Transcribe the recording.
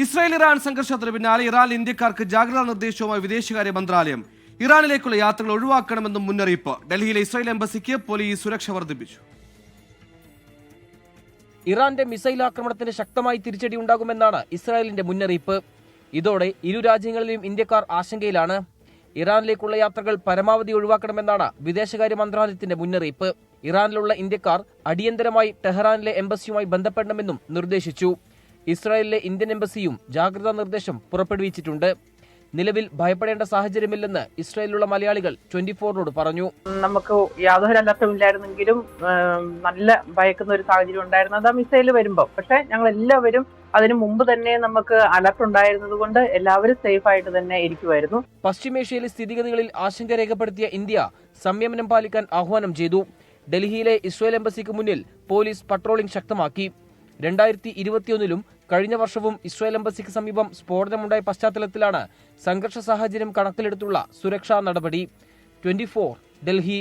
Israel Iran സംഘർഷത്തിന് പിന്നാലെ ഇറാനിൽ ഇന്ത്യക്കാർക്ക് ജാഗ്രതാ നിർദ്ദേശവുമായി വിദേശകാര്യ മന്ത്രാലയം. ഇറാനിലേക്കുള്ള യാത്രകൾ ഒഴിവാക്കണമെന്നും മുന്നറിയിപ്പ്. ഡൽഹിയിലെ ഇസ്രായേൽ എംബസിക്ക് പോലീസ് സുരക്ഷ വർദ്ധിപ്പിച്ചു. ഇറാന്റെ മിസൈൽ ആക്രമണത്തിന് ശക്തമായി തിരിച്ചടി ഉണ്ടാകുമെന്നാണ് ഇസ്രായേലിന്റെ മുന്നറിയിപ്പ്. ഇതോടെ ഇരു രാജ്യങ്ങളിലെയും ഇന്ത്യക്കാർ ആശങ്കയിലാണ്. ഇറാനിലേക്കുള്ള യാത്രകൾ പരമാവധി ഒഴിവാക്കണമെന്നാണ് വിദേശകാര്യ മന്ത്രാലയത്തിന്റെ മുന്നറിയിപ്പ്. ഇറാനിലുള്ള ഇന്ത്യക്കാർ അടിയന്തരമായി ടെഹ്റാനിലെ എംബസിയുമായി ബന്ധപ്പെടണമെന്നും നിർദ്ദേശിച്ചു. ഇസ്രായേലിലെ ഇന്ത്യൻ എംബസിയും ജാഗ്രതാ നിർദ്ദേശം പുറപ്പെടുവിച്ചിട്ടുണ്ട്. നിലവിൽ ഭയപ്പെടേണ്ട സാഹചര്യമില്ലെന്ന് ഇസ്രായേലിലുള്ള മലയാളികൾ 24-നോട് പറഞ്ഞു. നമുക്ക് യാതൊരു അലർട്ടും ഇല്ലായിരുന്നെങ്കിലും നല്ല ഭയക്കുന്ന ഒരു സാഹചര്യം ഉണ്ടായിരുന്നത് ആ മിസൈൽ വരുമ്പോൾ. പക്ഷെ ഞങ്ങൾ എല്ലാവരും അതിനു മുമ്പ് തന്നെ നമുക്ക് അലർട്ട് ഉണ്ടായിരുന്നത് കൊണ്ട് എല്ലാവരും സേഫ് ആയിട്ട് തന്നെ ഇരിക്കുമായിരുന്നു. പശ്ചിമേഷ്യയിലെ സ്ഥിതിഗതികളിൽ ആശങ്ക രേഖപ്പെടുത്തിയ ഇന്ത്യ സംയമനം പാലിക്കാൻ ആഹ്വാനം ചെയ്തു. ഡൽഹിയിലെ ഇസ്രായേൽ എംബസിക്ക് മുന്നിൽ പോലീസ് പട്രോളിംഗ് ശക്തമാക്കി. 2021-ലും കഴിഞ്ഞ വർഷവും ഇസ്രായേൽ എംബസിക്ക് സമീപം സ്ഫോടനമുണ്ടായ പശ്ചാത്തലത്തിലാണ് സംഘർഷ സാഹചര്യം കണക്കിലെടുത്തുള്ള സുരക്ഷാ നടപടി. 24 ഡൽഹി.